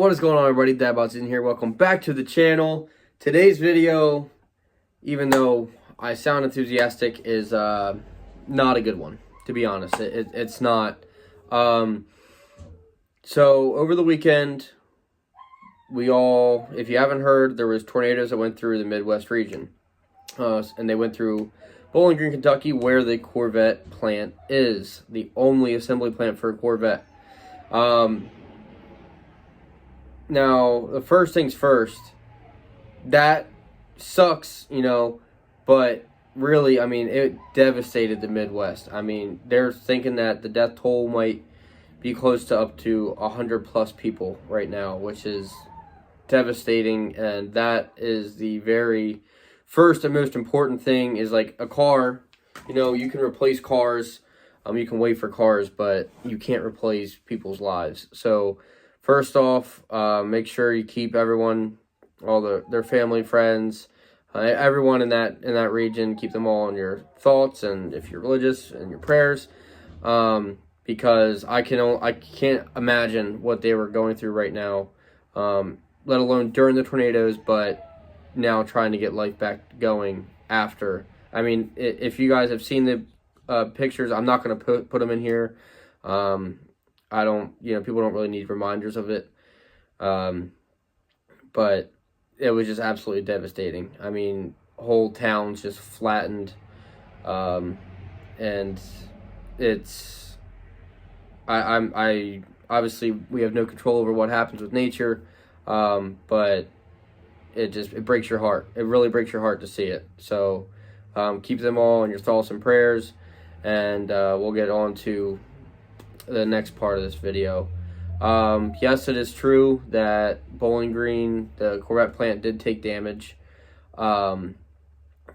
What is going on, everybody? Dadbots in here. Welcome back to the channel. Today's video, even though I sound enthusiastic, is not a good one, to be honest. It's not. So over the weekend, if you haven't heard, there was tornadoes that went through the Midwest region. And they went through Bowling Green, Kentucky, where the Corvette plant is. The only assembly plant for a Corvette. Now, the first things first, that sucks, but really, I mean, it devastated the Midwest. I mean, they're thinking that the death toll might be close to up to 100 plus people right now, which is devastating. And that is the very first and most important thing is like a car. You can replace cars, you can wait for cars, but you can't replace people's lives. So first off, make sure you keep everyone, their family, friends, everyone in that region, keep them all in your thoughts, and if you're religious, in your prayers, because I can't imagine what they were going through right now, let alone during the tornadoes, but now trying to get life back going after. I mean, if you guys have seen the pictures, I'm not going to put them in here. People don't really need reminders of it. But it was just absolutely devastating. I mean, whole towns just flattened. And it's, I obviously we have no control over what happens with nature. But it breaks your heart. It really breaks your heart to see it. So, keep them all in your thoughts and prayers. And, we'll get on to the next part of this video. Yes, it is true that Bowling Green, the Corvette plant, did take damage. And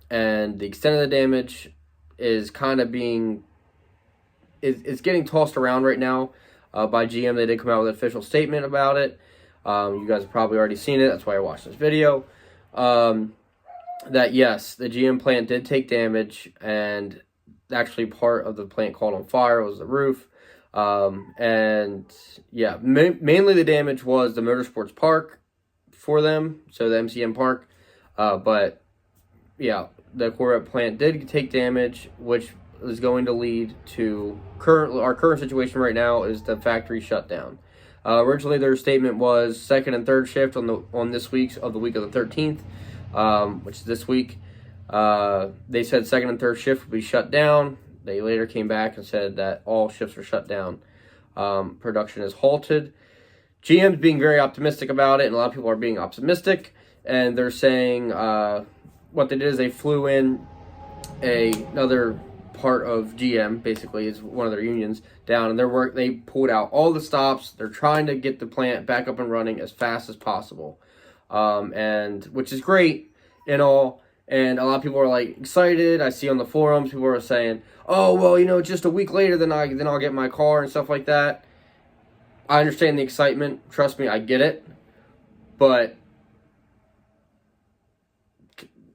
the extent of the damage is kind of it's getting tossed around right now by GM. They did come out with an official statement about it. You guys have probably already seen it. That's why I watched this video. That yes, the GM plant did take damage, and actually part of the plant caught on fire was the roof. And yeah, mainly the damage was the motorsports park for them, so the MCM park. But yeah, the Corvette plant did take damage, which is going to lead to our current situation right now is the factory shutdown. Originally, their statement was second and third shift on the week of the 13th, which is this week. They said second and third shift would be shut down. They later came back and said that all shifts are shut down. Production is halted. GM's being very optimistic about it, and a lot of people are being optimistic. And they're saying what they did is they flew in another part of GM, basically, is one of their unions, down, and they pulled out all the stops. They're trying to get the plant back up and running as fast as possible, and which is great and all. And a lot of people are like excited. I see on the forums people are saying, "Oh, well, just a week later, then I'll get my car and stuff like that." I understand the excitement. Trust me, I get it, but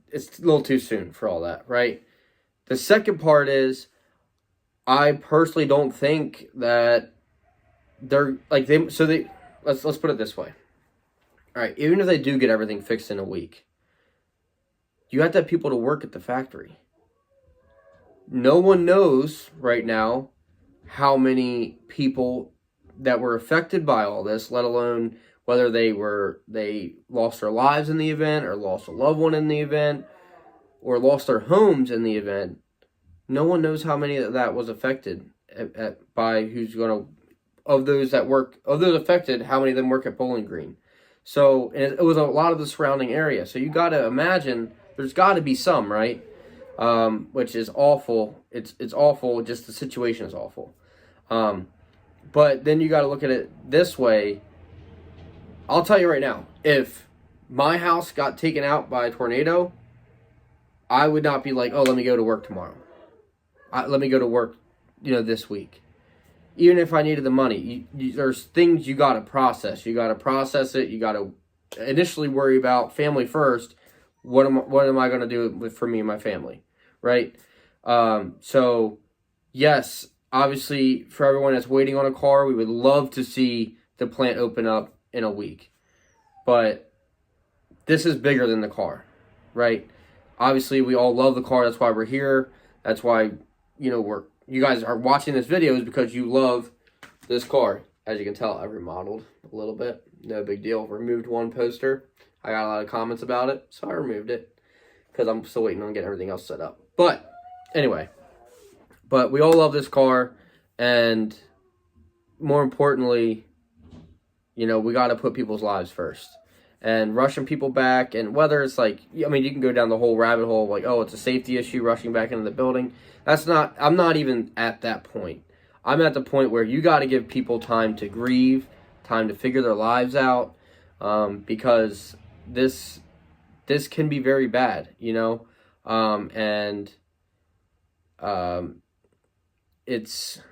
it's a little too soon for all that, right? The second part is, I personally don't think that they're like let's put it this way. All right, even if they do get everything fixed in a week, you have to have people to work at the factory. No one knows right now how many people that were affected by all this, let alone whether they lost their lives in the event, or lost a loved one in the event, or lost their homes in the event. No one knows how many that was affected by of those affected, how many of them work at Bowling Green. So it was a lot of the surrounding area. So you got to imagine there's got to be some, right? Which is awful. It's awful. Just the situation is awful. But then you got to look at it this way. I'll tell you right now, if my house got taken out by a tornado, I would not be like, oh, let me go to work tomorrow. Let me go to work, this week. Even if I needed the money, there's things you got to process. You got to process it. You got to initially worry about family first. What am I going to do for me and my family, right? So, yes, obviously, for everyone that's waiting on a car, we would love to see the plant open up in a week. But this is bigger than the car, right? Obviously, we all love the car. That's why we're here. That's why, you guys are watching this video is because you love this car. As you can tell, I remodeled a little bit. No big deal. Removed one poster. I got a lot of comments about it, so I removed it because I'm still waiting on getting everything else set up. But anyway, we all love this car, and more importantly, we got to put people's lives first. And rushing people back, and whether it's like, you can go down the whole rabbit hole of like, oh, it's a safety issue, rushing back into the building. I'm not even at that point. I'm at the point where you got to give people time to grieve, time to figure their lives out, because this can be very bad, and it's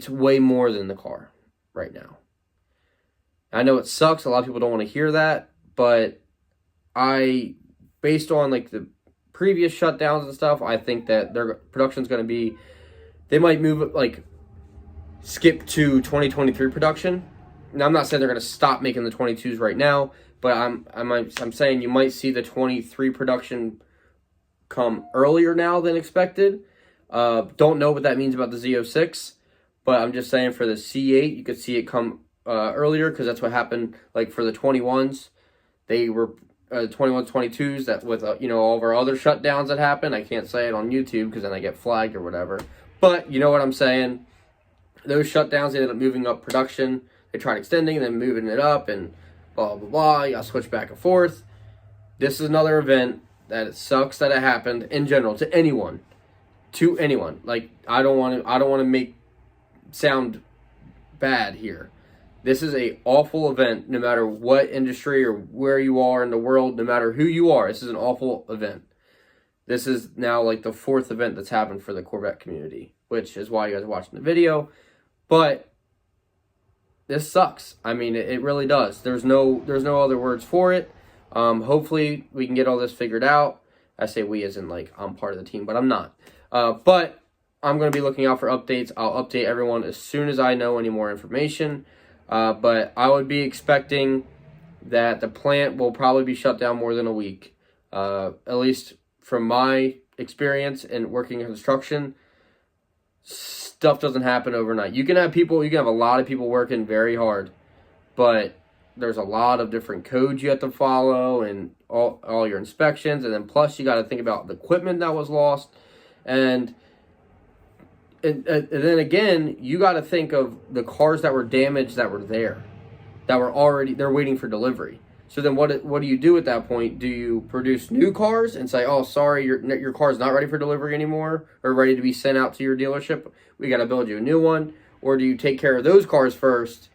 way more than the car right now. I know it sucks. A lot of people don't want to hear that, but based on like the previous shutdowns and stuff, I think that their production's going to be, they might move skip to 2023 production. Now, I'm not saying they're going to stop making the 22s right now, but I'm saying you might see the 23 production come earlier now than expected. Don't know what that means about the Z06, but I'm just saying for the C8, you could see it come earlier, because that's what happened for the 21s. They were 21s, 22s, that with all of our other shutdowns that happened. I can't say it on YouTube because then I get flagged or whatever, but you know what I'm saying. Those shutdowns, they ended up moving up production. They tried extending and then moving it up and blah blah blah. You got to switch back and forth. This is another event that it sucks that it happened in general to anyone. I don't want to make sound bad here. This is a awful event, no matter what industry or where you are in the world, no matter who you are. This is an awful event. This is now the 4th event that's happened for the Corvette community, which is why you guys are watching the video. But this sucks. It really does. There's no other words for it. Hopefully we can get all this figured out. I say we as in I'm part of the team, but I'm not. But I'm going to be looking out for updates. I'll update everyone as soon as I know any more information. But I would be expecting that the plant will probably be shut down more than a week. At least from my experience in working in construction, stuff doesn't happen overnight. You can have a lot of people working very hard, but there's a lot of different codes you have to follow and all your inspections. And then plus you got to think about the equipment that was lost. And then again, you got to think of the cars that were damaged that were there, they're waiting for delivery. So then what do you do at that point? Do you produce new cars and say, oh, sorry, your car's not ready for delivery anymore or ready to be sent out to your dealership? We got to build you a new one. Or do you take care of those cars first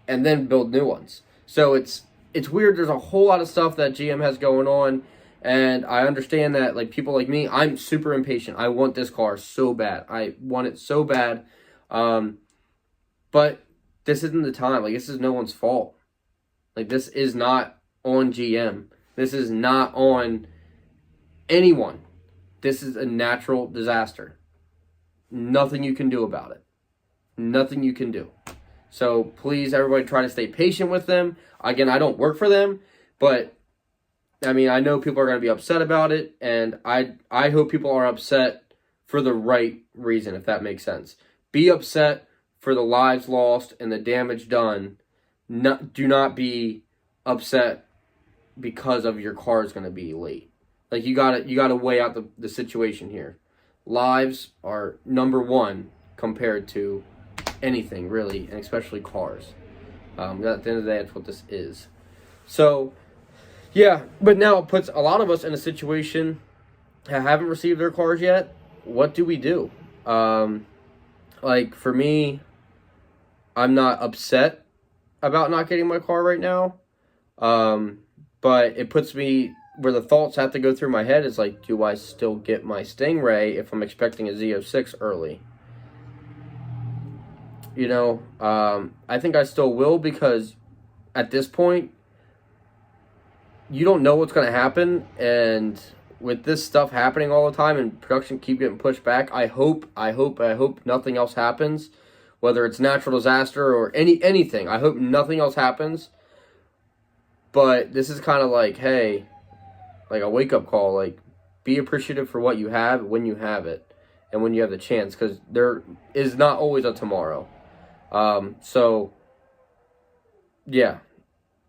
and then build new ones? So it's weird. There's a whole lot of stuff that GM has going on. And I understand that, people like me, I'm super impatient. I want this car so bad. I want it so bad. But this isn't the time. This is no one's fault. This is not on GM. This is not on anyone. This is a natural disaster. Nothing you can do about it. Nothing you can do. So please, everybody, try to stay patient with them. Again, I don't work for them, but I know people are going to be upset about it, and I hope people are upset for the right reason, if that makes sense. Be upset for the lives lost and the damage done. Do not be upset because of your car is going to be late. You gotta weigh out the situation here. Lives are number one compared to anything, really, and especially cars. At the end of the day, that's what this is. So, yeah, but now it puts a lot of us in a situation that haven't received their cars yet. What do we do? For me, I'm not upset about not getting my car right now. But it puts me where the thoughts have to go through my head is do I still get my Stingray if I'm expecting a Z06 early? I think I still will, because at this point, you don't know what's going to happen, and with this stuff happening all the time and production keep getting pushed back, I hope nothing else happens whether it's natural disaster or anything. I hope nothing else happens. But this is kind of like, hey, like a wake-up call. Like, be appreciative for what you have when you have it and when you have the chance, because there is not always a tomorrow. So, yeah.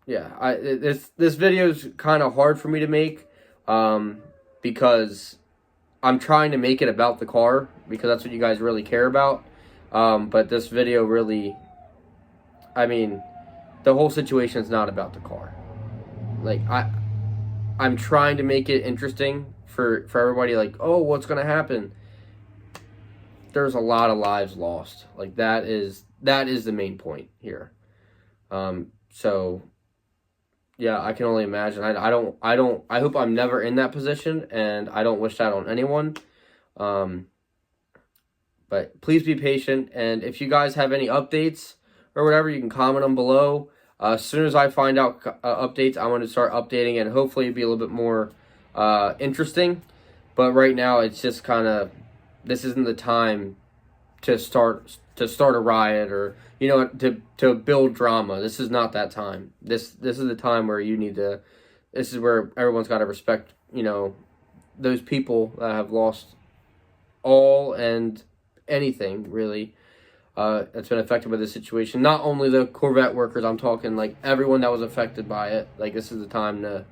This video is kind of hard for me to make because I'm trying to make it about the car, because that's what you guys really care about. But this video really, I mean, the whole situation is not about the car. Like, I'm trying to make it interesting for everybody. Like, oh, what's gonna happen? There's a lot of lives lost. Like, that is the main point here. So yeah, I can only imagine. I hope I'm never in that position, and I don't wish that on anyone. But please be patient, and if you guys have any updates or whatever, you can comment them below. As soon as I find out updates, I'm going to start updating, and hopefully it'll be a little bit more interesting. But right now, it's just kind of, this isn't the time to start a riot, or, you know, to build drama. This is not that time. This is the time where you need to, this is where everyone's got to respect, you know, those people that have lost all and anything, really, that's been affected by this situation. Not only the Corvette workers, I'm talking like everyone that was affected by it. Like, this is the time to,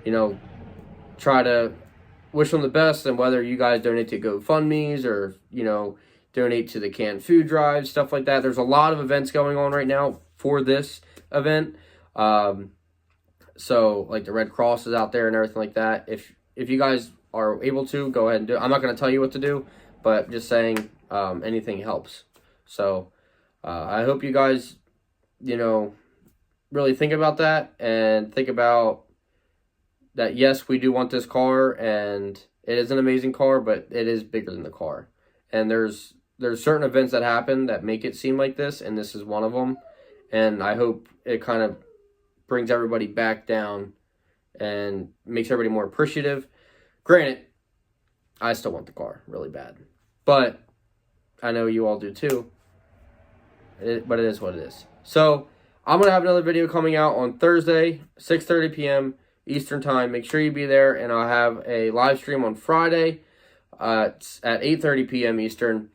you know, try to wish them the best, and whether you guys donate to GoFundMes or, you know, donate to the canned food drive, stuff like that. There's a lot of events going on right now for this event. So, like, the Red Cross is out there and everything like that. If you guys are able to, go ahead and do it. I'm not going to tell you what to do, but just saying, anything helps. So, I hope you guys, you know, really think about that, and think about that, yes, we do want this car, and it is an amazing car, but it is bigger than the car. And there's certain events that happen that make it seem like this, and this is one of them. And I hope it kind of brings everybody back down and makes everybody more appreciative. Granted, I still want the car really bad, but I know you all do too. But it is what it is. So I'm going to have another video coming out on Thursday, 6:30 p.m. Eastern Time. Make sure you be there, and I'll have a live stream on Friday at 8:30 p.m. Eastern.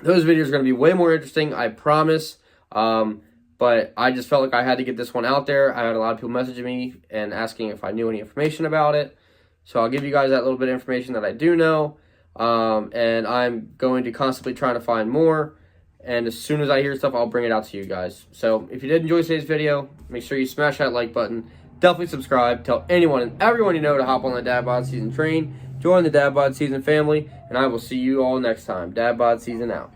Those videos are going to be way more interesting, I promise. But I just felt like I had to get this one out there. I had a lot of people messaging me and asking if I knew any information about it. So I'll give you guys that little bit of information that I do know. And I'm going to constantly try to find more. And as soon as I hear stuff, I'll bring it out to you guys. So if you did enjoy today's video, make sure you smash that like button. Definitely subscribe. Tell anyone and everyone you know to hop on the Dad Bod Season train. Join the Dad Bod Season family. And I will see you all next time. Dad Bod Season out.